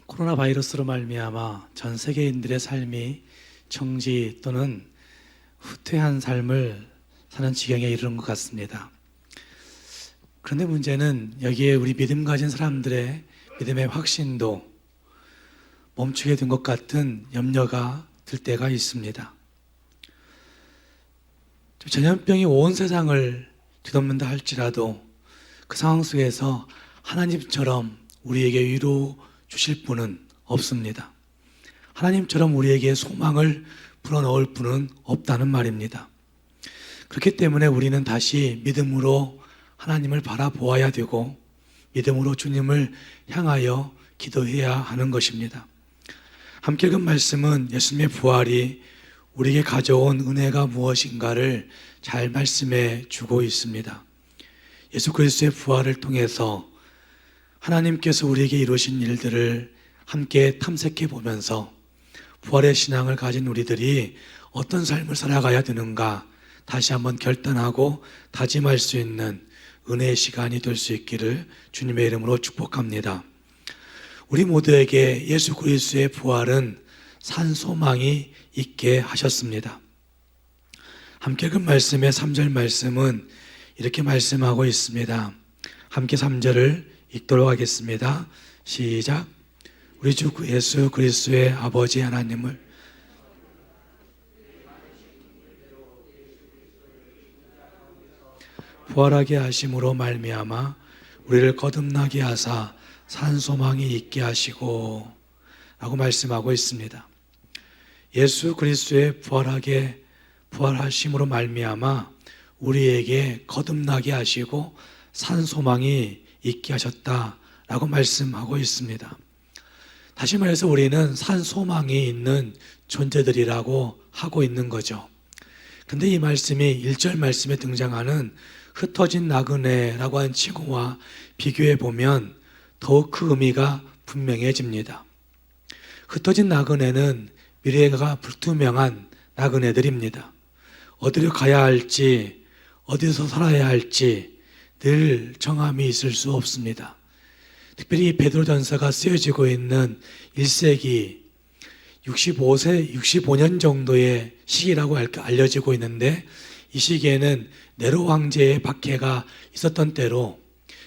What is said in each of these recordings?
코로나 바이러스로 말미암아 전 세계인들의 삶이 정지 또는 후퇴한 삶을 사는 지경에 이르는 것 같습니다. 그런데 문제는 여기에 우리 믿음 가진 사람들의 믿음의 확신도 멈추게 된 것 같은 염려가 들 때가 있습니다. 전염병이 온 세상을 뒤덮는다 할지라도 그 상황 속에서 하나님처럼 우리에게 위로 주실 분은 없습니다. 하나님처럼 우리에게 소망을 불어넣을 분은 없다는 말입니다. 그렇기 때문에 우리는 다시 믿음으로 하나님을 바라보아야 되고 믿음으로 주님을 향하여 기도해야 하는 것입니다. 함께 읽은 말씀은 예수님의 부활이 우리에게 가져온 은혜가 무엇인가를 잘 말씀해 주고 있습니다. 예수 그리스도의 부활을 통해서 하나님께서 우리에게 이루신 일들을 함께 탐색해 보면서 부활의 신앙을 가진 우리들이 어떤 삶을 살아가야 되는가 다시 한번 결단하고 다짐할 수 있는 은혜의 시간이 될 수 있기를 주님의 이름으로 축복합니다. 우리 모두에게 예수 그리스도의 부활은 산 소망이 있게 하셨습니다. 함께 읽은 말씀의 3절 말씀은 이렇게 말씀하고 있습니다. 함께 3절을 읽도록 하겠습니다. 시작. 우리 주 예수 그리스도의 아버지 하나님을 부활하게 하심으로 말미암아 우리를 거듭나게 하사 산 소망이 있게 하시고 라고 말씀하고 있습니다. 예수 그리스도의 부활하심으로 말미암아 우리에게 거듭나게 하시고 산 소망이 있게 하셨다라고 말씀하고 있습니다. 다시 말해서 우리는 산 소망이 있는 존재들이라고 하고 있는 거죠. 근데 이 말씀이 1절 말씀에 등장하는 흩어진 나그네라고 하는 칭호와 비교해 보면 더욱 그 의미가 분명해집니다. 흩어진 나그네는 미래가 불투명한 나그네들입니다. 어디로 가야 할지, 어디서 살아야 할지 늘 정함이 있을 수 없습니다. 특별히 베드로전서가 쓰여지고 있는 1세기 65년 정도의 시기라고 알려지고 있는데 이 시기에는 네로 황제의 박해가 있었던 때로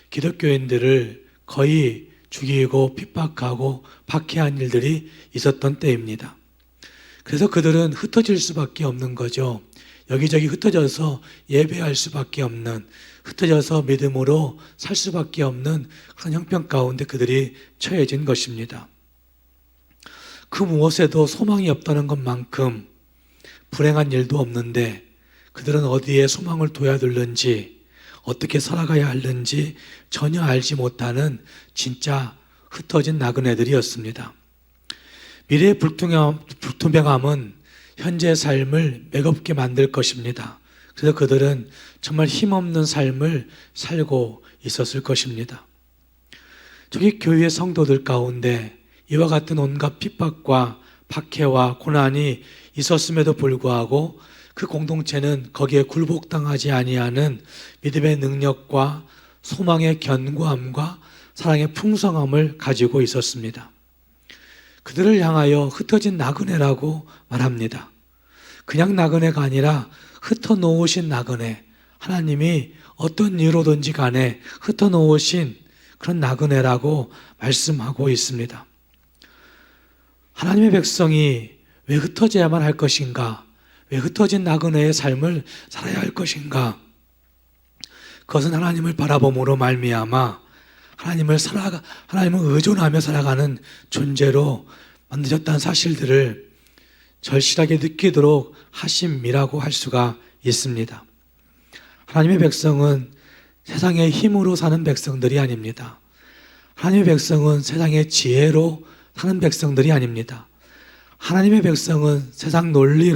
기독교인들을 거의 죽이고 핍박하고 박해한 일들이 있었던 때입니다. 그래서 그들은 흩어질 수밖에 없는 거죠. 여기저기 흩어져서 예배할 수밖에 없는, 흩어져서 믿음으로 살 수밖에 없는 그런 형편 가운데 그들이 처해진 것입니다. 그 무엇에도 소망이 없다는 것만큼 불행한 일도 없는데 그들은 어디에 소망을 둬야 될는지 어떻게 살아가야 하는지 전혀 알지 못하는 진짜 흩어진 나그네들이었습니다. 미래의 불투명함은 현재의 삶을 매겁게 만들 것입니다. 그래서 그들은 정말 힘없는 삶을 살고 있었을 것입니다. 저기 교회의 성도들 가운데 이와 같은 온갖 핍박과 박해와 고난이 있었음에도 불구하고 그 공동체는 거기에 굴복당하지 아니하는 믿음의 능력과 소망의 견고함과 사랑의 풍성함을 가지고 있었습니다. 그들을 향하여 흩어진 나그네라고 말합니다. 그냥 나그네가 아니라 흩어놓으신 나그네, 하나님이 어떤 이유로든지 간에 흩어놓으신 그런 나그네라고 말씀하고 있습니다. 하나님의 백성이 왜 흩어져야만 할 것인가? 왜 흩어진 나그네의 삶을 살아야 할 것인가? 그것은 하나님을 바라봄으로 말미암아 하나님을 의존하며 살아가는 존재로 만드셨다는 사실들을 절실하게 느끼도록 하심이라고 할 수가 있습니다. 하나님의 백성은 세상의 힘으로 사는 백성들이 아닙니다. 하나님의 백성은 세상의 지혜로 사는 백성들이 아닙니다. 하나님의 백성은 세상 논리에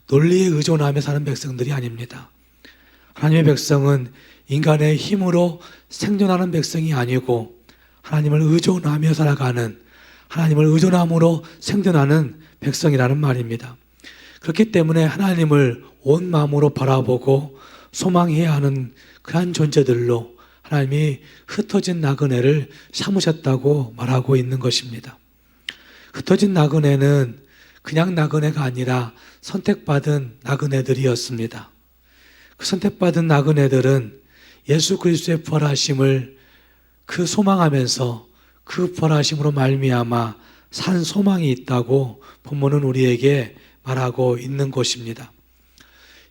의존하며 사는 백성들이 아닙니다. 하나님의 백성은 인간의 힘으로 생존하는 백성이 아니고 하나님을 의존하며 살아가는, 하나님을 의존함으로 생존하는 백성이라는 말입니다. 그렇기 때문에 하나님을 온 마음으로 바라보고 소망해야 하는 그러한 존재들로 하나님이 흩어진 나그네를 삼으셨다고 말하고 있는 것입니다. 흩어진 나그네는 그냥 나그네가 아니라 선택받은 나그네들이었습니다. 그 선택받은 나그네들은 예수 그리스도의 부활하심을 그 소망하면서 그 부활하심으로 말미암아 산 소망이 있다고 본문은 우리에게 말하고 있는 것입니다.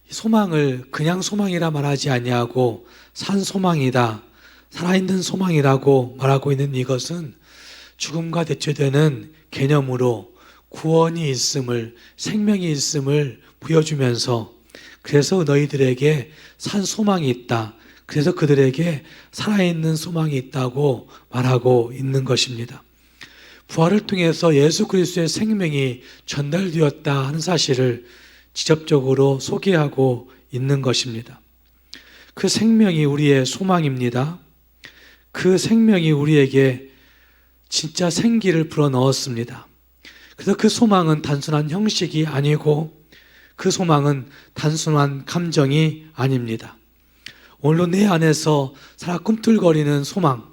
소망을 그냥 소망이라 말하지 아니하고 산 소망이다, 살아있는 소망이라고 말하고 있는 이것은 죽음과 대체되는 개념으로 구원이 있음을, 생명이 있음을 보여주면서 그래서 너희들에게 산 소망이 있다, 그래서 그들에게 살아있는 소망이 있다고 말하고 있는 것입니다. 부활을 통해서 예수 그리스도의 생명이 전달되었다 하는 사실을 직접적으로 소개하고 있는 것입니다. 그 생명이 우리의 소망입니다. 그 생명이 우리에게 진짜 생기를 불어넣었습니다. 그래서 그 소망은 단순한 형식이 아니고 그 소망은 단순한 감정이 아닙니다. 오늘도 내 안에서 살아 꿈틀거리는 소망,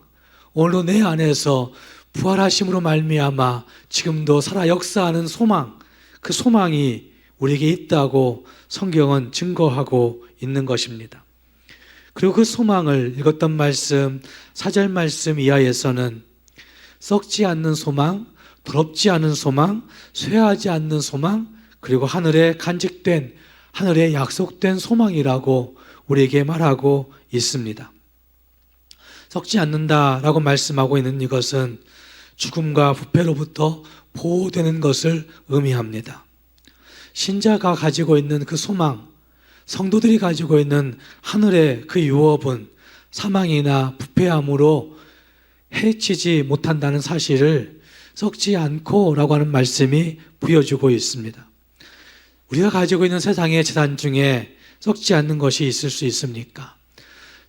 오늘도 내 안에서 부활하심으로 말미암아 지금도 살아 역사하는 소망, 그 소망이 우리에게 있다고 성경은 증거하고 있는 것입니다. 그리고 그 소망을 읽었던 말씀, 4절 말씀 이하에서는 썩지 않는 소망, 더럽지 않은 소망, 쇠하지 않는 소망, 그리고 하늘에 간직된, 하늘에 약속된 소망이라고 우리에게 말하고 있습니다. 썩지 않는다라고 말씀하고 있는 이것은 죽음과 부패로부터 보호되는 것을 의미합니다. 신자가 가지고 있는 그 소망, 성도들이 가지고 있는 하늘의 그 유업은 사망이나 부패함으로 해치지 못한다는 사실을 썩지 않고 라고 하는 말씀이 부여주고 있습니다. 우리가 가지고 있는 세상의 재산 중에 썩지 않는 것이 있을 수 있습니까?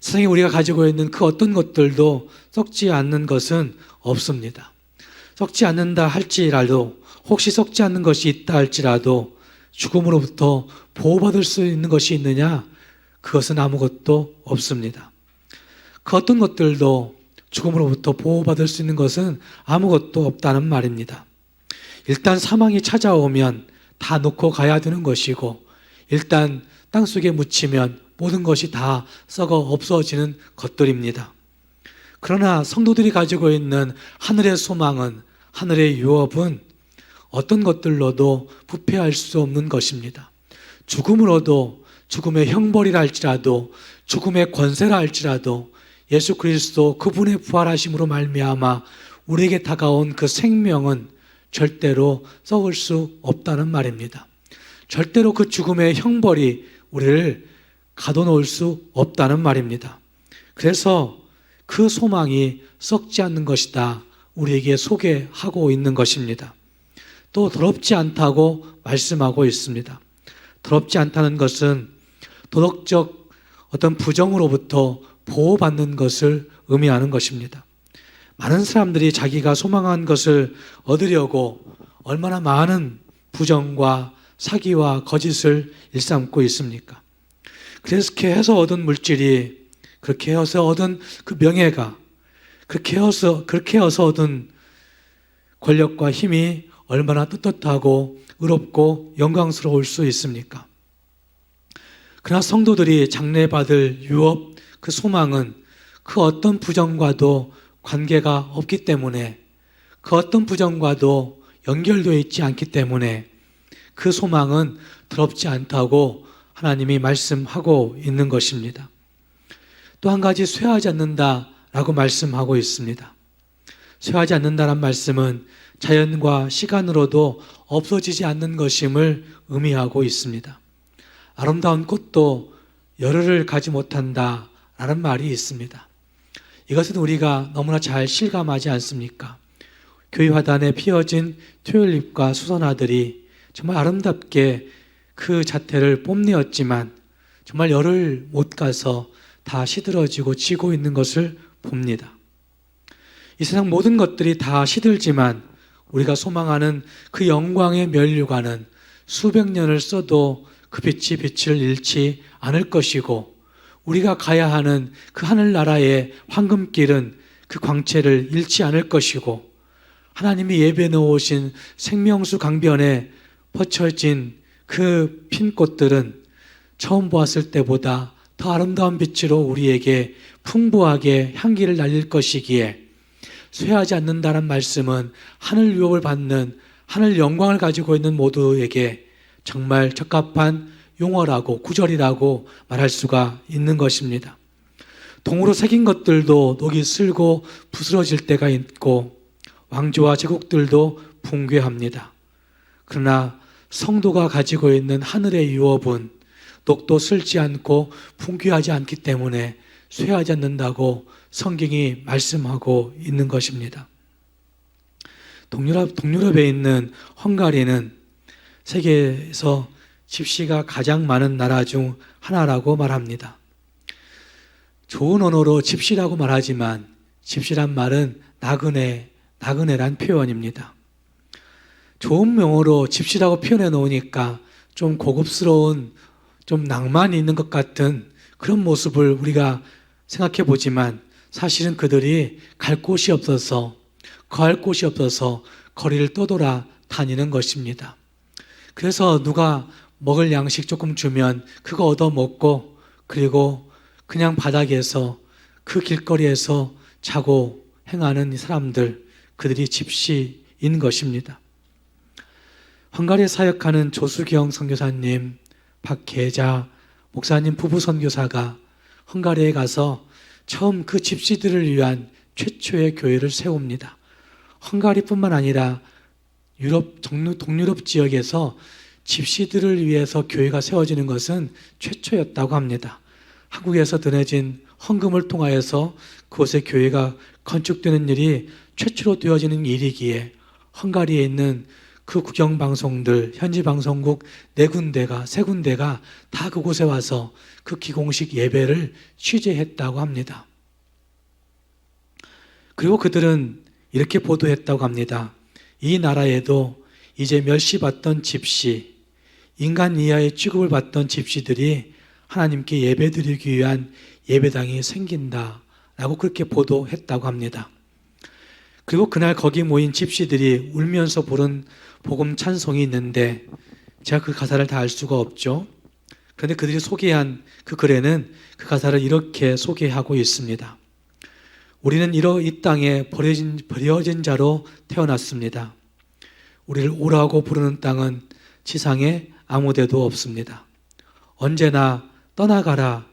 세상에 우리가 가지고 있는 그 어떤 것들도 썩지 않는 것은 없습니다. 썩지 않는다 할지라도, 혹시 썩지 않는 것이 있다 할지라도 죽음으로부터 보호받을 수 있는 것이 있느냐? 그것은 아무것도 없습니다. 그 어떤 것들도 죽음으로부터 보호받을 수 있는 것은 아무것도 없다는 말입니다. 일단 사망이 찾아오면 다 놓고 가야 되는 것이고, 일단 땅속에 묻히면 모든 것이 다 썩어 없어지는 것들입니다. 그러나 성도들이 가지고 있는 하늘의 소망은, 하늘의 유업은 어떤 것들로도 부패할 수 없는 것입니다. 죽음으로도, 죽음의 형벌이라 할지라도, 죽음의 권세라 할지라도 예수 그리스도 그분의 부활하심으로 말미암아 우리에게 다가온 그 생명은 절대로 썩을 수 없다는 말입니다. 절대로 그 죽음의 형벌이 우리를 가둬놓을 수 없다는 말입니다. 그래서 그 소망이 썩지 않는 것이다, 우리에게 소개하고 있는 것입니다. 또 더럽지 않다고 말씀하고 있습니다. 더럽지 않다는 것은 도덕적 어떤 부정으로부터 보호받는 것을 의미하는 것입니다. 많은 사람들이 자기가 소망한 것을 얻으려고 얼마나 많은 부정과 사기와 거짓을 일삼고 있습니까? 그렇게 해서 얻은 물질이, 그렇게 해서 얻은 그 명예가, 그렇게 해서 얻은 권력과 힘이 얼마나 떳떳하고 의롭고 영광스러울 수 있습니까? 그러나 성도들이 장래받을 유업, 그 소망은 그 어떤 부정과도 관계가 없기 때문에, 그 어떤 부정과도 연결되어 있지 않기 때문에 그 소망은 더럽지 않다고 하나님이 말씀하고 있는 것입니다. 또 한 가지, 쇠하지 않는다라고 말씀하고 있습니다. 쇠하지 않는다란 말씀은 자연과 시간으로도 없어지지 않는 것임을 의미하고 있습니다. 아름다운 꽃도 열흘을 가지 못한다라는 말이 있습니다. 이것은 우리가 너무나 잘 실감하지 않습니까? 교회 화단에 피어진 튤립과 수선화들이 정말 아름답게 그 자태를 뽐내었지만 정말 열흘 못 가서 다 시들어지고 지고 있는 것을 봅니다. 이 세상 모든 것들이 다 시들지만 우리가 소망하는 그 영광의 면류관은 수백 년을 써도 그 빛이 빛을 잃지 않을 것이고, 우리가 가야 하는 그 하늘나라의 황금길은 그 광채를 잃지 않을 것이고, 하나님이 예배해 놓으신 생명수 강변에 뻗쳐진 그 핀꽃들은 처음 보았을 때보다 더 아름다운 빛으로 우리에게 풍부하게 향기를 날릴 것이기에 쇠하지 않는다는 말씀은 하늘 유업을 받는 하늘 영광을 가지고 있는 모두에게 정말 적합한 용어라고 구절이라고 말할 수가 있는 것입니다. 동으로 새긴 것들도 녹이 슬고 부스러질 때가 있고 왕조와 제국들도 붕괴합니다. 그러나 성도가 가지고 있는 하늘의 유업은 녹도 슬지 않고 붕괴하지 않기 때문에 쇠하지 않는다고 성경이 말씀하고 있는 것입니다. 동유럽에 있는 헝가리는 세계에서 집시가 가장 많은 나라 중 하나라고 말합니다. 좋은 언어로 집시라고 말하지만 집시란 말은 나그네란 표현입니다. 좋은 명어로 집시라고 표현해 놓으니까 좀 고급스러운, 좀 낭만이 있는 것 같은 그런 모습을 우리가 생각해 보지만 사실은 그들이 갈 곳이 없어서, 거할 곳이 없어서 거리를 떠돌아 다니는 것입니다. 그래서 누가 먹을 양식 조금 주면 그거 얻어 먹고, 그리고 그냥 바닥에서 그 길거리에서 자고 행하는 사람들, 그들이 집시인 것입니다. 헝가리에 사역하는 조수경 선교사님, 박계자 목사님 부부 선교사가 헝가리에 가서 처음 그 집시들을 위한 최초의 교회를 세웁니다. 헝가리뿐만 아니라 동유럽 지역에서 집시들을 위해서 교회가 세워지는 것은 최초였다고 합니다. 한국에서 드내진 헌금을 통하여서 그곳에 교회가 건축되는 일이 최초로 되어지는 일이기에 헝가리에 있는 그 국영방송들, 현지방송국 4군데가, 3군데가 다 그곳에 와서 그 기공식 예배를 취재했다고 합니다. 그리고 그들은 이렇게 보도했다고 합니다. 이 나라에도 이제 멸시받던 집시, 인간 이하의 취급을 받던 집시들이 하나님께 예배드리기 위한 예배당이 생긴다라고 그렇게 보도했다고 합니다. 그리고 그날 거기 모인 집시들이 울면서 부른 복음 찬송이 있는데 제가 그 가사를 다 알 수가 없죠. 그런데 그들이 소개한 그 글에는 그 가사를 이렇게 소개하고 있습니다. 우리는 이 땅에 버려진 자로 태어났습니다. 우리를 오라고 부르는 땅은 지상에 아무데도 없습니다. 언제나 떠나가라,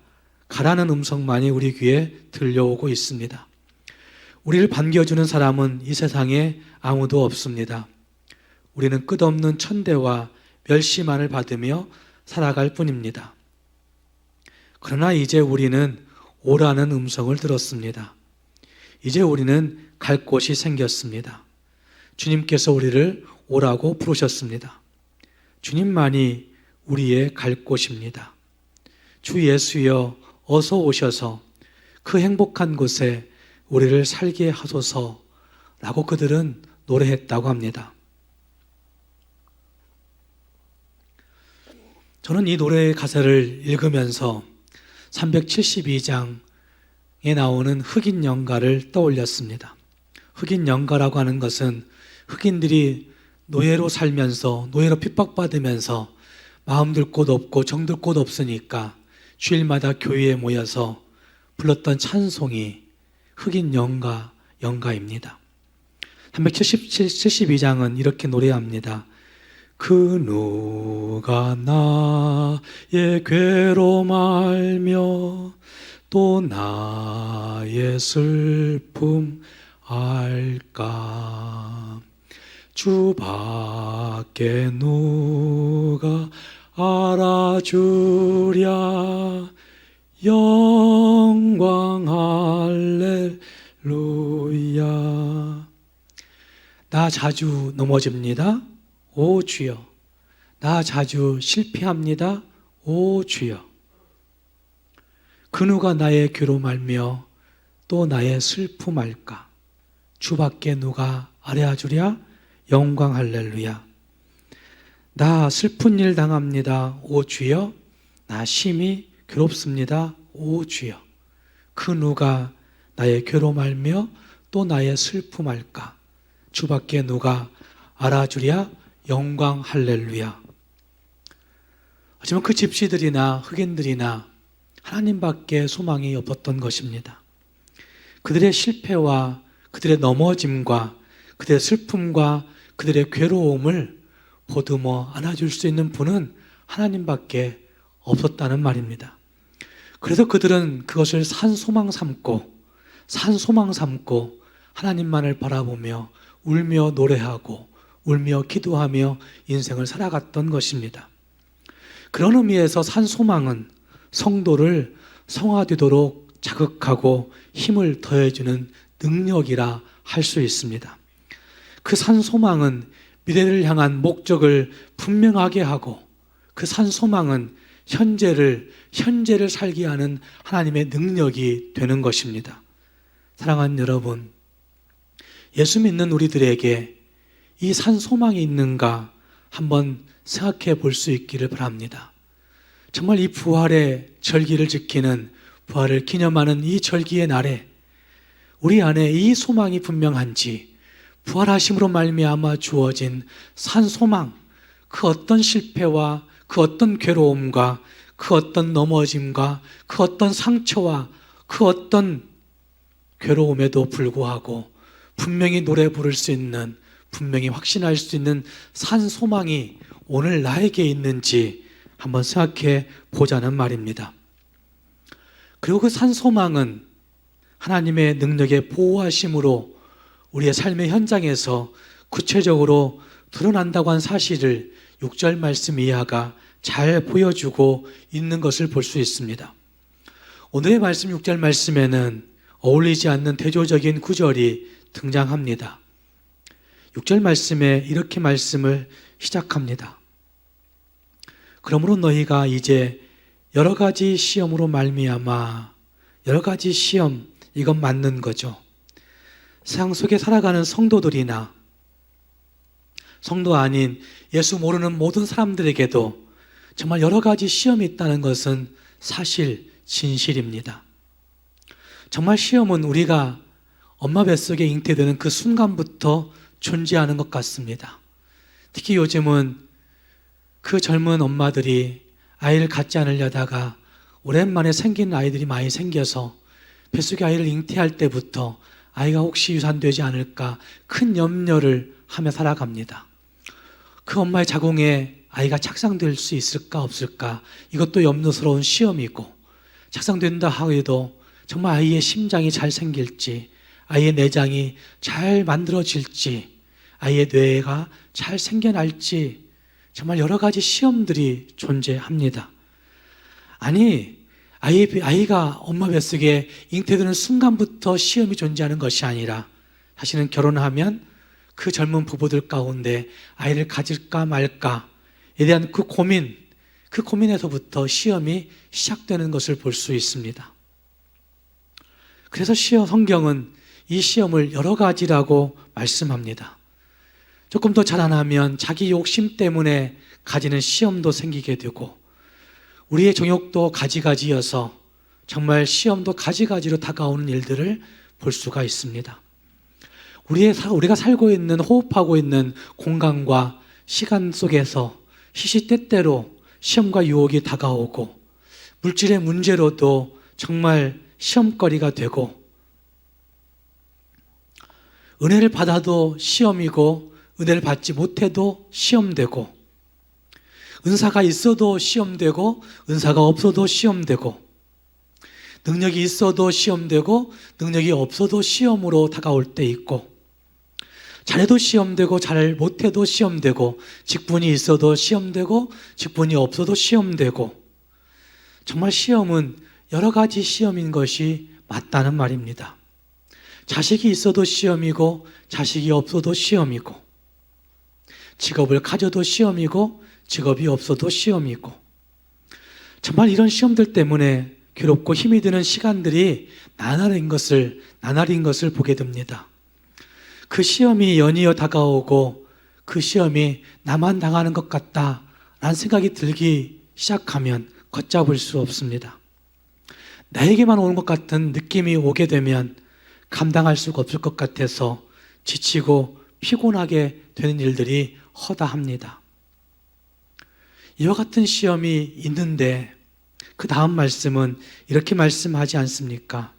가라는 음성만이 우리 귀에 들려오고 있습니다. 우리를 반겨주는 사람은 이 세상에 아무도 없습니다. 우리는 끝없는 천대와 멸시만을 받으며 살아갈 뿐입니다. 그러나 이제 우리는 오라는 음성을 들었습니다. 이제 우리는 갈 곳이 생겼습니다. 주님께서 우리를 오라고 부르셨습니다. 주님만이 우리의 갈 곳입니다. 주 예수여 어서 오셔서 그 행복한 곳에 우리를 살게 하소서라고 그들은 노래했다고 합니다. 저는 이 노래의 가사를 읽으면서 372장에 나오는 흑인 영가를 떠올렸습니다. 흑인 영가라고 하는 것은 흑인들이 노예로 살면서, 노예로 핍박받으면서 마음 들 곳 없고 정 들 곳 없으니까 주일마다 교회에 모여서 불렀던 찬송이 흑인 영가입니다. 372장은 이렇게 노래합니다. 그 누가 나의 괴로움 알며 또 나의 슬픔 알까. 주밖에 누가 알아주랴. 영광 할렐루야. 나 자주 넘어집니다. 오 주여. 나 자주 실패합니다. 오 주여. 그 누가 나의 괴로움 알며 또 나의 슬픔 알까. 주밖에 누가 알아주랴. 영광 할렐루야. 나 슬픈 일 당합니다. 오 주여. 나 심히 괴롭습니다. 오 주여. 그 누가 나의 괴로움 알며 또 나의 슬픔 알까. 주밖에 누가 알아주랴 영광 할렐루야. 하지만 그 집시들이나 흑인들이나 하나님밖에 소망이 없었던 것입니다. 그들의 실패와 그들의 넘어짐과 그들의 슬픔과 그들의 괴로움을 보듬어 안아줄 수 있는 분은 하나님밖에 없었다는 말입니다. 그래서 그들은 그것을 산소망 삼고 하나님만을 바라보며 울며 노래하고 울며 기도하며 인생을 살아갔던 것입니다. 그런 의미에서 산소망은 성도를 성화되도록 자극하고 힘을 더해주는 능력이라 할 수 있습니다. 그 산소망은 미래를 향한 목적을 분명하게 하고 그 산소망은 현재를 살게 하는 하나님의 능력이 되는 것입니다. 사랑하는 여러분, 예수 믿는 우리들에게 이 산소망이 있는가 한번 생각해 볼 수 있기를 바랍니다. 정말 이 부활의 절기를 지키는, 부활을 기념하는 이 절기의 날에 우리 안에 이 소망이 분명한지, 부활하심으로 말미암아 주어진 산소망, 그 어떤 실패와 그 어떤 괴로움과 그 어떤 넘어짐과 그 어떤 상처와 그 어떤 괴로움에도 불구하고 분명히 노래 부를 수 있는, 분명히 확신할 수 있는 산소망이 오늘 나에게 있는지 한번 생각해 보자는 말입니다. 그리고 그 산소망은 하나님의 능력의 보호하심으로 우리의 삶의 현장에서 구체적으로 드러난다고 한 사실을 6절 말씀 이하가 잘 보여주고 있는 것을 볼 수 있습니다. 오늘의 말씀 6절 말씀에는 어울리지 않는 대조적인 구절이 등장합니다. 6절 말씀에 이렇게 말씀을 시작합니다. 그러므로 너희가 이제 여러 가지 시험으로 말미암아, 여러 가지 시험, 이건 맞는 거죠. 세상 속에 살아가는 성도들이나 성도 아닌 예수 모르는 모든 사람들에게도 정말 여러 가지 시험이 있다는 것은 사실, 진실입니다. 정말 시험은 우리가 엄마 뱃속에 잉태되는 그 순간부터 존재하는 것 같습니다. 특히 요즘은 그 젊은 엄마들이 아이를 갖지 않으려다가 오랜만에 생긴 아이들이 많이 생겨서 뱃속에 아이를 잉태할 때부터 아이가 혹시 유산되지 않을까 큰 염려를 하며 살아갑니다. 그 엄마의 자궁에 아이가 착상될 수 있을까 없을까, 이것도 염려스러운 시험이고, 착상된다 하여도 정말 아이의 심장이 잘 생길지, 아이의 내장이 잘 만들어질지, 아이의 뇌가 잘 생겨날지, 정말 여러 가지 시험들이 존재합니다. 아니, 아이가 엄마 뱃속에 잉태되는 순간부터 시험이 존재하는 것이 아니라, 사실은 결혼하면 그 젊은 부부들 가운데 아이를 가질까 말까에 대한 그 고민에서부터 시험이 시작되는 것을 볼 수 있습니다. 그래서 성경은 이 시험을 여러 가지라고 말씀합니다. 조금 더 자라나면 자기 욕심 때문에 가지는 시험도 생기게 되고, 우리의 정욕도 가지가지여서 정말 시험도 가지가지로 다가오는 일들을 볼 수가 있습니다. 우리가 살고 있는, 호흡하고 있는 공간과 시간 속에서 시시때때로 시험과 유혹이 다가오고, 물질의 문제로도 정말 시험거리가 되고, 은혜를 받아도 시험이고 은혜를 받지 못해도 시험되고, 은사가 있어도 시험되고 은사가 없어도 시험되고, 능력이 있어도 시험되고 능력이 없어도 시험으로 다가올 때 있고, 잘해도 시험되고 잘 못해도 시험되고, 직분이 있어도 시험되고 직분이 없어도 시험되고, 정말 시험은 여러 가지 시험인 것이 맞다는 말입니다. 자식이 있어도 시험이고 자식이 없어도 시험이고, 직업을 가져도 시험이고 직업이 없어도 시험이고, 정말 이런 시험들 때문에 괴롭고 힘이 드는 시간들이 나날인 것을 보게 됩니다. 그 시험이 연이어 다가오고 그 시험이 나만 당하는 것 같다라는 생각이 들기 시작하면 걷잡을 수 없습니다. 나에게만 오는 것 같은 느낌이 오게 되면 감당할 수가 없을 것 같아서 지치고 피곤하게 되는 일들이 허다합니다. 이와 같은 시험이 있는데 그 다음 말씀은 이렇게 말씀하지 않습니까?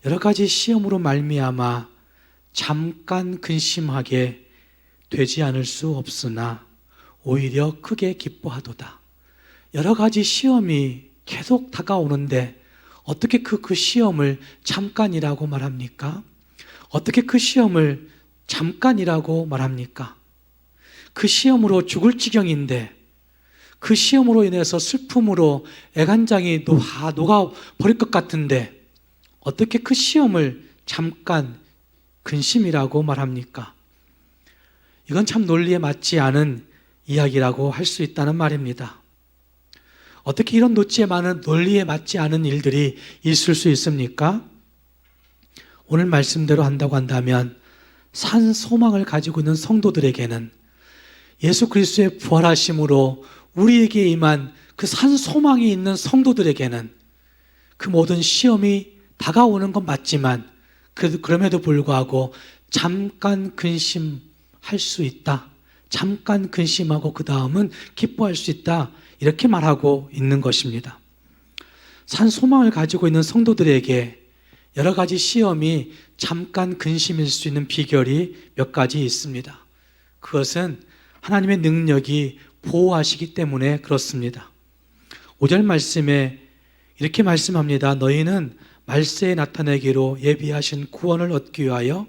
여러 가지 시험으로 말미암아 잠깐 근심하게 되지 않을 수 없으나 오히려 크게 기뻐하도다. 여러 가지 시험이 계속 다가오는데 어떻게 그 시험을 잠깐이라고 말합니까? 어떻게 그 시험을 잠깐이라고 말합니까? 그 시험으로 죽을 지경인데 그 시험으로 인해서 슬픔으로 애간장이 녹아버릴 것 같은데 어떻게 그 시험을 잠깐 근심이라고 말합니까? 이건 참 논리에 맞지 않은 이야기라고 할 수 있다는 말입니다. 어떻게 이런 논리에 맞지 않은 일들이 있을 수 있습니까? 오늘 말씀대로 한다고 한다면 산 소망을 가지고 있는 성도들에게는 예수 그리스도의 부활하심으로 우리에게 임한 그 산 소망이 있는 성도들에게는 그 모든 시험이 다가오는 건 맞지만 그럼에도 불구하고 잠깐 근심할 수 있다. 잠깐 근심하고 그 다음은 기뻐할 수 있다. 이렇게 말하고 있는 것입니다. 산 소망을 가지고 있는 성도들에게 여러 가지 시험이 잠깐 근심일 수 있는 비결이 몇 가지 있습니다. 그것은 하나님의 능력이 보호하시기 때문에 그렇습니다. 5절 말씀에 이렇게 말씀합니다. 너희는 말세에 나타내기로 예비하신 구원을 얻기 위하여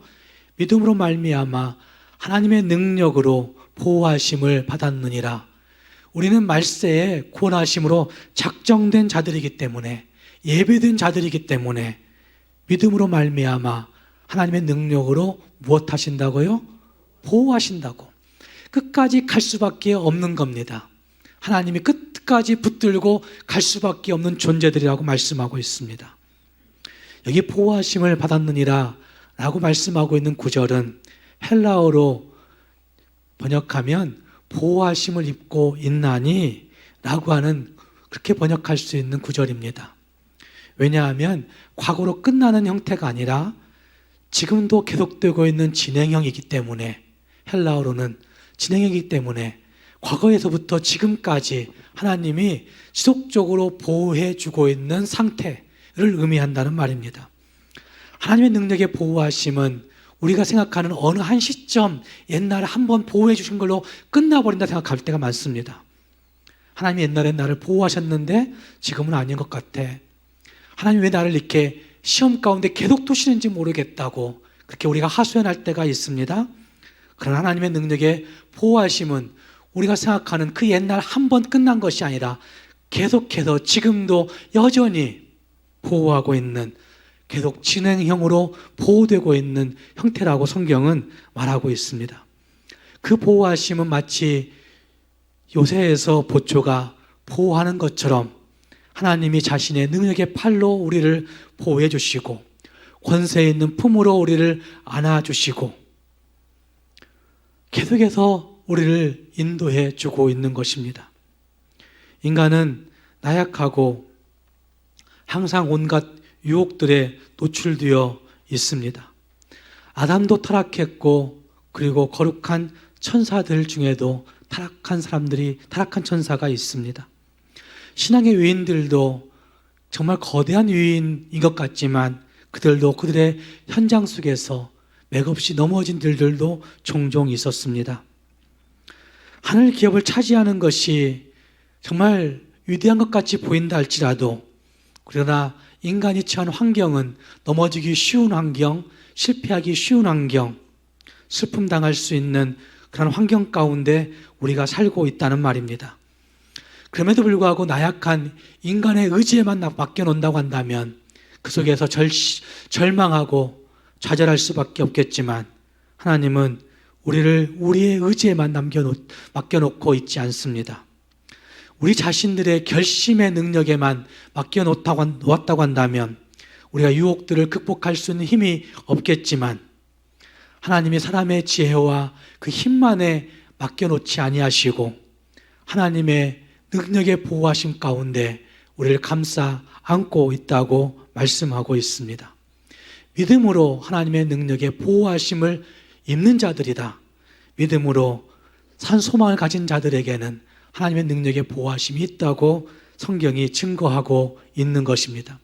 믿음으로 말미암아 하나님의 능력으로 보호하심을 받았느니라. 우리는 말세에 구원하심으로 작정된 자들이기 때문에 예비된 자들이기 때문에 믿음으로 말미암아 하나님의 능력으로 무엇 하신다고요? 보호하신다고. 끝까지 갈 수밖에 없는 겁니다. 하나님이 끝까지 붙들고 갈 수밖에 없는 존재들이라고 말씀하고 있습니다. 여기 보호하심을 받았느니라 라고 말씀하고 있는 구절은 헬라어로 번역하면 보호하심을 입고 있나니 라고 하는 그렇게 번역할 수 있는 구절입니다. 왜냐하면 과거로 끝나는 형태가 아니라 지금도 계속되고 있는 진행형이기 때문에 헬라어로는 진행형이기 때문에 과거에서부터 지금까지 하나님이 지속적으로 보호해 주고 있는 상태를 의미한다는 말입니다. 하나님의 능력의 보호하심은 우리가 생각하는 어느 한 시점 옛날에 한번 보호해 주신 걸로 끝나버린다 생각할 때가 많습니다. 하나님이 옛날에 나를 보호하셨는데 지금은 아닌 것 같아. 하나님 왜 나를 이렇게 시험 가운데 계속 두시는지 모르겠다고 그렇게 우리가 하소연할 때가 있습니다. 그러나 하나님의 능력의 보호하심은 우리가 생각하는 그 옛날 한 번 끝난 것이 아니라 계속해서 지금도 여전히 보호하고 있는, 계속 진행형으로 보호되고 있는 형태라고 성경은 말하고 있습니다. 그 보호하심은 마치 요새에서 보초가 보호하는 것처럼 하나님이 자신의 능력의 팔로 우리를 보호해 주시고 권세 있는 품으로 우리를 안아주시고 계속해서 우리를 인도해 주고 있는 것입니다. 인간은 나약하고 항상 온갖 유혹들에 노출되어 있습니다. 아담도 타락했고 그리고 거룩한 천사들 중에도 타락한 천사가 있습니다. 신앙의 위인들도 정말 거대한 위인인 것 같지만 그들도 그들의 현장 속에서 맥없이 넘어진 일들도 종종 있었습니다. 하늘 기업을 차지하는 것이 정말 위대한 것 같이 보인다 할지라도 그러나 인간이 처한 환경은 넘어지기 쉬운 환경, 실패하기 쉬운 환경, 슬픔 당할 수 있는 그런 환경 가운데 우리가 살고 있다는 말입니다. 그럼에도 불구하고 나약한 인간의 의지에만 맡겨놓는다고 한다면 그 속에서 절망하고 좌절할 수밖에 없겠지만 하나님은 우리를 우리의 의지에만 맡겨놓고 있지 않습니다. 우리 자신들의 결심의 능력에만 맡겨놓았다고 한다면 우리가 유혹들을 극복할 수 있는 힘이 없겠지만 하나님이 사람의 지혜와 그 힘만에 맡겨놓지 아니하시고 하나님의 능력의 보호하심 가운데 우리를 감싸 안고 있다고 말씀하고 있습니다. 믿음으로 하나님의 능력의 보호하심을 있는 자들이다. 믿음으로 산 소망을 가진 자들에게는 하나님의 능력의 보호하심이 있다고 성경이 증거하고 있는 것입니다.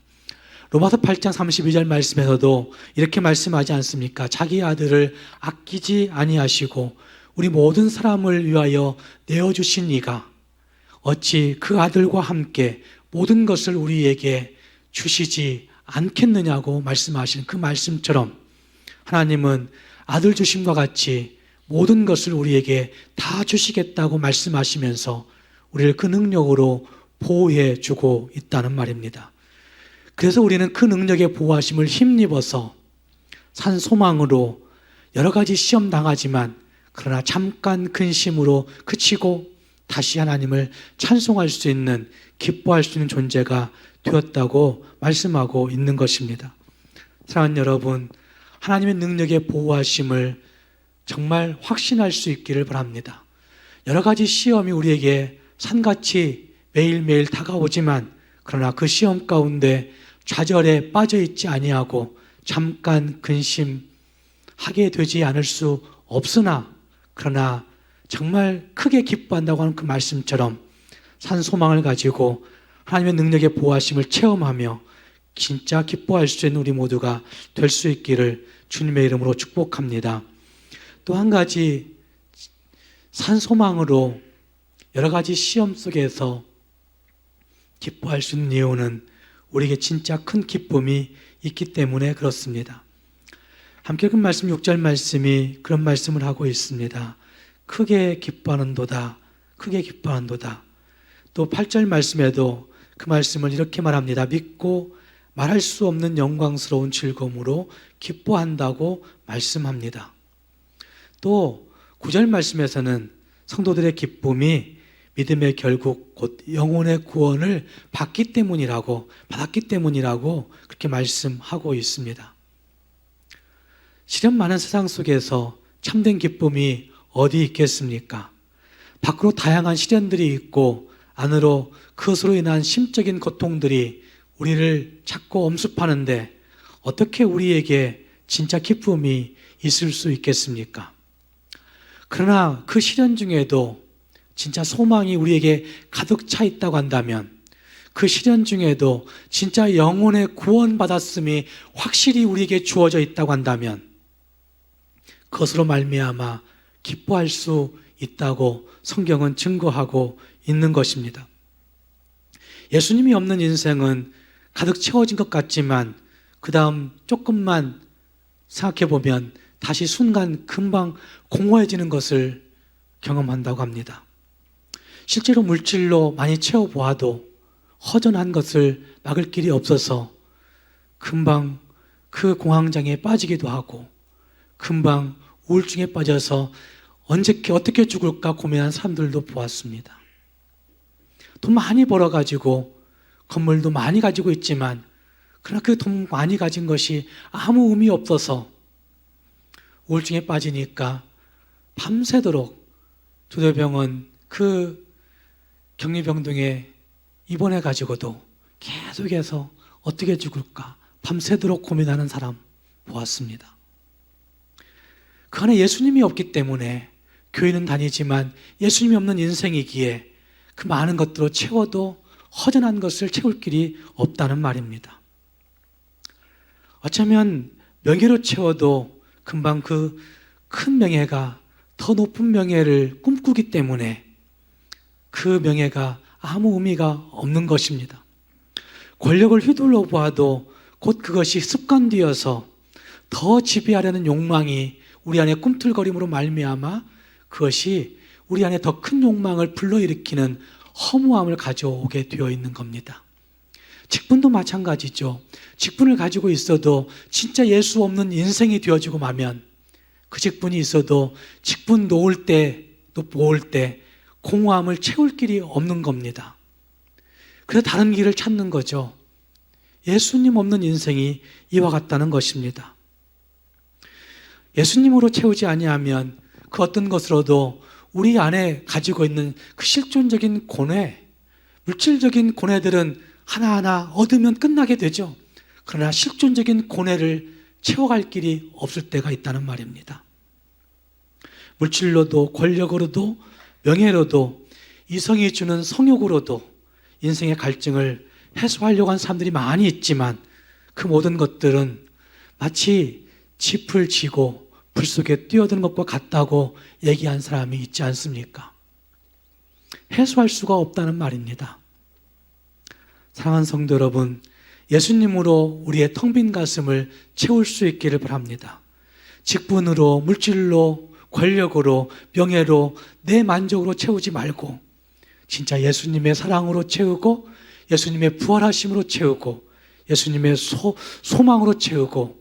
로마서 8장 32절 말씀에서도 이렇게 말씀하지 않습니까? 자기 아들을 아끼지 아니하시고 우리 모든 사람을 위하여 내어주신 이가 어찌 그 아들과 함께 모든 것을 우리에게 주시지 않겠느냐고 말씀하시는 그 말씀처럼 하나님은 아들 주심과 같이 모든 것을 우리에게 다 주시겠다고 말씀하시면서 우리를 그 능력으로 보호해 주고 있다는 말입니다. 그래서 우리는 그 능력의 보호하심을 힘입어서 산 소망으로 여러 가지 시험 당하지만 그러나 잠깐 근심으로 그치고 다시 하나님을 찬송할 수 있는, 기뻐할 수 있는 존재가 되었다고 말씀하고 있는 것입니다. 사랑하는 여러분, 하나님의 능력의 보호하심을 정말 확신할 수 있기를 바랍니다. 여러 가지 시험이 우리에게 산같이 매일매일 다가오지만 그러나 그 시험 가운데 좌절에 빠져있지 아니하고 잠깐 근심하게 되지 않을 수 없으나 그러나 정말 크게 기뻐한다고 하는 그 말씀처럼 산 소망을 가지고 하나님의 능력의 보호하심을 체험하며 진짜 기뻐할 수 있는 우리 모두가 될 수 있기를 주님의 이름으로 축복합니다. 또 한 가지, 산 소망으로 여러 가지 시험 속에서 기뻐할 수 있는 이유는 우리에게 진짜 큰 기쁨이 있기 때문에 그렇습니다. 함께 읽은 말씀 6절 말씀이 그런 말씀을 하고 있습니다. 크게 기뻐하는도다, 크게 기뻐하는도다. 또 8절 말씀에도 그 말씀을 이렇게 말합니다. 믿고 말할 수 없는 영광스러운 즐거움으로 기뻐한다고 말씀합니다. 또 9절 말씀에서는 성도들의 기쁨이 믿음의 결국 곧 영혼의 구원을 받았기 때문이라고 그렇게 말씀하고 있습니다. 시련 많은 세상 속에서 참된 기쁨이 어디 있겠습니까? 밖으로 다양한 시련들이 있고 안으로 그것으로 인한 심적인 고통들이 우리를 자꾸 엄습하는데 어떻게 우리에게 진짜 기쁨이 있을 수 있겠습니까? 그러나 그 시련 중에도 진짜 소망이 우리에게 가득 차 있다고 한다면, 그 시련 중에도 진짜 영혼의 구원받았음이 확실히 우리에게 주어져 있다고 한다면 그것으로 말미암아 기뻐할 수 있다고 성경은 증거하고 있는 것입니다. 예수님이 없는 인생은 가득 채워진 것 같지만 그 다음 조금만 생각해 보면 다시 순간 금방 공허해지는 것을 경험한다고 합니다. 실제로 물질로 많이 채워보아도 허전한 것을 막을 길이 없어서 금방 그 공황장애에 빠지기도 하고 금방 우울증에 빠져서 어떻게 죽을까 고민한 사람들도 보았습니다. 돈 많이 벌어가지고 건물도 많이 가지고 있지만 그러나 그 돈 많이 가진 것이 아무 의미 없어서 우울증에 빠지니까 밤새도록 조대병원 그 격리병동에 입원해가지고도 계속해서 어떻게 죽을까 밤새도록 고민하는 사람 보았습니다. 그 안에 예수님이 없기 때문에 교회는 다니지만 예수님이 없는 인생이기에 그 많은 것들로 채워도 허전한 것을 채울 길이 없다는 말입니다. 어쩌면 명예로 채워도 금방 그 큰 명예가 더 높은 명예를 꿈꾸기 때문에 그 명예가 아무 의미가 없는 것입니다. 권력을 휘둘러 보아도 곧 그것이 습관되어서 더 지배하려는 욕망이 우리 안에 꿈틀거림으로 말미암아 그것이 우리 안에 더 큰 욕망을 불러일으키는 허무함을 가져오게 되어 있는 겁니다. 직분도 마찬가지죠. 직분을 가지고 있어도 진짜 예수 없는 인생이 되어지고 마면 그 직분이 있어도 직분 놓을 때 또 모을 때 공허함을 채울 길이 없는 겁니다. 그래서 다른 길을 찾는 거죠. 예수님 없는 인생이 이와 같다는 것입니다. 예수님으로 채우지 아니하면 그 어떤 것으로도 우리 안에 가지고 있는 그 실존적인 고뇌, 물질적인 고뇌들은 하나하나 얻으면 끝나게 되죠. 그러나 실존적인 고뇌를 채워갈 길이 없을 때가 있다는 말입니다. 물질로도 권력으로도 명예로도 이성이 주는 성욕으로도 인생의 갈증을 해소하려고 하는 사람들이 많이 있지만 그 모든 것들은 마치 짚을 쥐고 불 속에 뛰어드는 것과 같다고 얘기한 사람이 있지 않습니까? 해소할 수가 없다는 말입니다. 사랑하는 성도 여러분, 예수님으로 우리의 텅 빈 가슴을 채울 수 있기를 바랍니다. 직분으로, 물질로, 권력으로, 명예로, 내 만족으로 채우지 말고 진짜 예수님의 사랑으로 채우고 예수님의 부활하심으로 채우고 예수님의 소망으로 채우고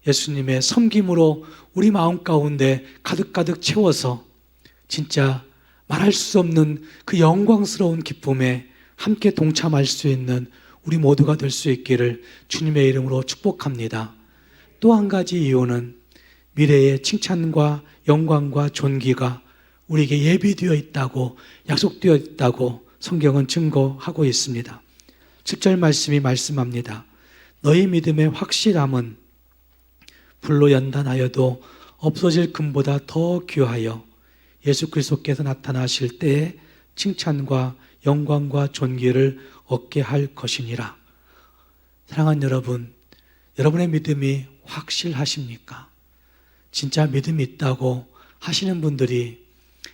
예수님의 섬김으로 우리 마음 가운데 가득가득 채워서 진짜 말할 수 없는 그 영광스러운 기쁨에 함께 동참할 수 있는 우리 모두가 될 수 있기를 주님의 이름으로 축복합니다. 또 한 가지 이유는 미래의 칭찬과 영광과 존귀가 우리에게 예비되어 있다고, 약속되어 있다고 성경은 증거하고 있습니다. 7절 말씀이 말씀합니다. 너희 믿음의 확실함은 불로 연단하여도 없어질 금보다 더 귀하여 예수 그리스도께서 나타나실 때에 칭찬과 영광과 존귀를 얻게 할 것이니라. 사랑하는 여러분, 여러분의 믿음이 확실하십니까? 진짜 믿음이 있다고 하시는 분들이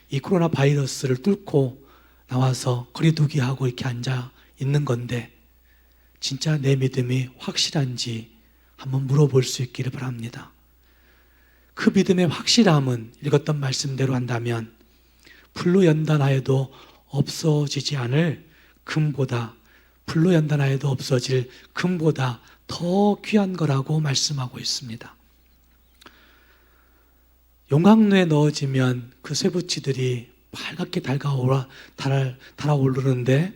이 코로나 바이러스를 뚫고 나와서 거리두기하고 이렇게 앉아 있는 건데 진짜 내 믿음이 확실한지 한번 물어볼 수 있기를 바랍니다. 그 믿음의 확실함은 읽었던 말씀대로 한다면 불로 연단하여도 없어지지 않을 금보다, 불로 연단하여도 없어질 금보다 더 귀한 거라고 말씀하고 있습니다. 용광로에 넣어지면 그 쇠붙이들이 빨갛게 달아오르는데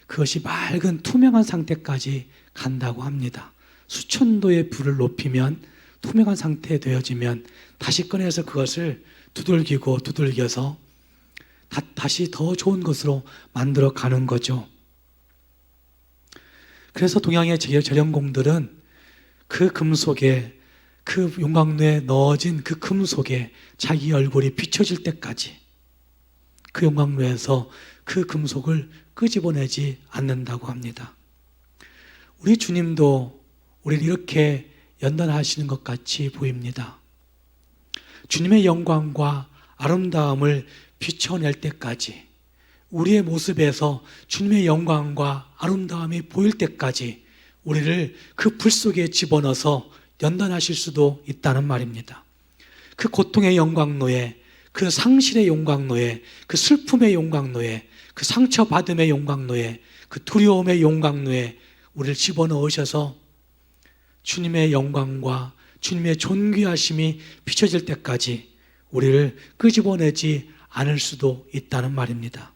그것이 맑은 투명한 상태까지 간다고 합니다. 수천 도의 불을 높이면 투명한 상태에 되어지면 다시 꺼내서 그것을 두들겨서 다시 더 좋은 것으로 만들어 가는 거죠. 그래서 동양의 재련공들은 그 금속에, 그 용광로에 넣어진 그 금속에 자기 얼굴이 비춰질 때까지 그 용광로에서 그 금속을 끄집어내지 않는다고 합니다. 우리 주님도 우리를 이렇게 연단하시는 것 같이 보입니다. 주님의 영광과 아름다움을 비춰낼 때까지, 우리의 모습에서 주님의 영광과 아름다움이 보일 때까지 우리를 그 불 속에 집어넣어서 연단하실 수도 있다는 말입니다. 그 고통의 영광로에, 그 상실의 영광로에, 그 슬픔의 영광로에, 그 상처받음의 영광로에, 그 두려움의 영광로에 우리를 집어넣으셔서 주님의 영광과 주님의 존귀하심이 비춰질 때까지 우리를 끄집어내지 않을 수도 있다는 말입니다.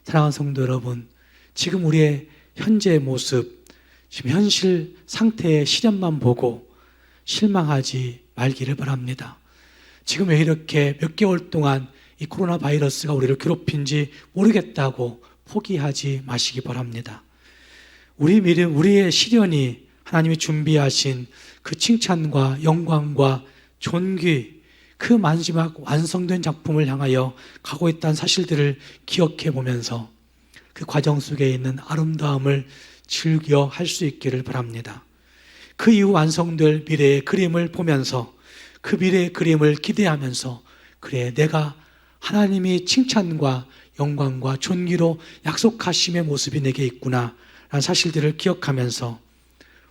사랑하는 성도 여러분, 지금 우리의 현재의 모습, 지금 현실 상태의 시련만 보고 실망하지 말기를 바랍니다. 지금 왜 이렇게 몇 개월 동안 이 코로나 바이러스가 우리를 괴롭힌지 모르겠다고 포기하지 마시기 바랍니다. 우리의 시련이 하나님이 준비하신 그 칭찬과 영광과 존귀, 그 마지막 완성된 작품을 향하여 가고 있다는 사실들을 기억해 보면서 그 과정 속에 있는 아름다움을 즐겨 할 수 있기를 바랍니다. 그 이후 완성될 미래의 그림을 보면서 그 미래의 그림을 기대하면서 그래, 내가 하나님이 칭찬과 영광과 존귀로 약속하심의 모습이 내게 있구나 라는 사실들을 기억하면서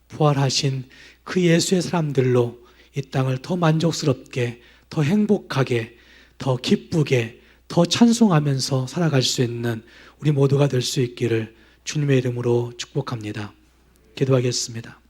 부활하신 그 예수의 사람들로 이 땅을 더 만족스럽게, 더 행복하게, 더 기쁘게, 더 찬송하면서 살아갈 수 있는 우리 모두가 될 수 있기를 주님의 이름으로 축복합니다. 기도하겠습니다.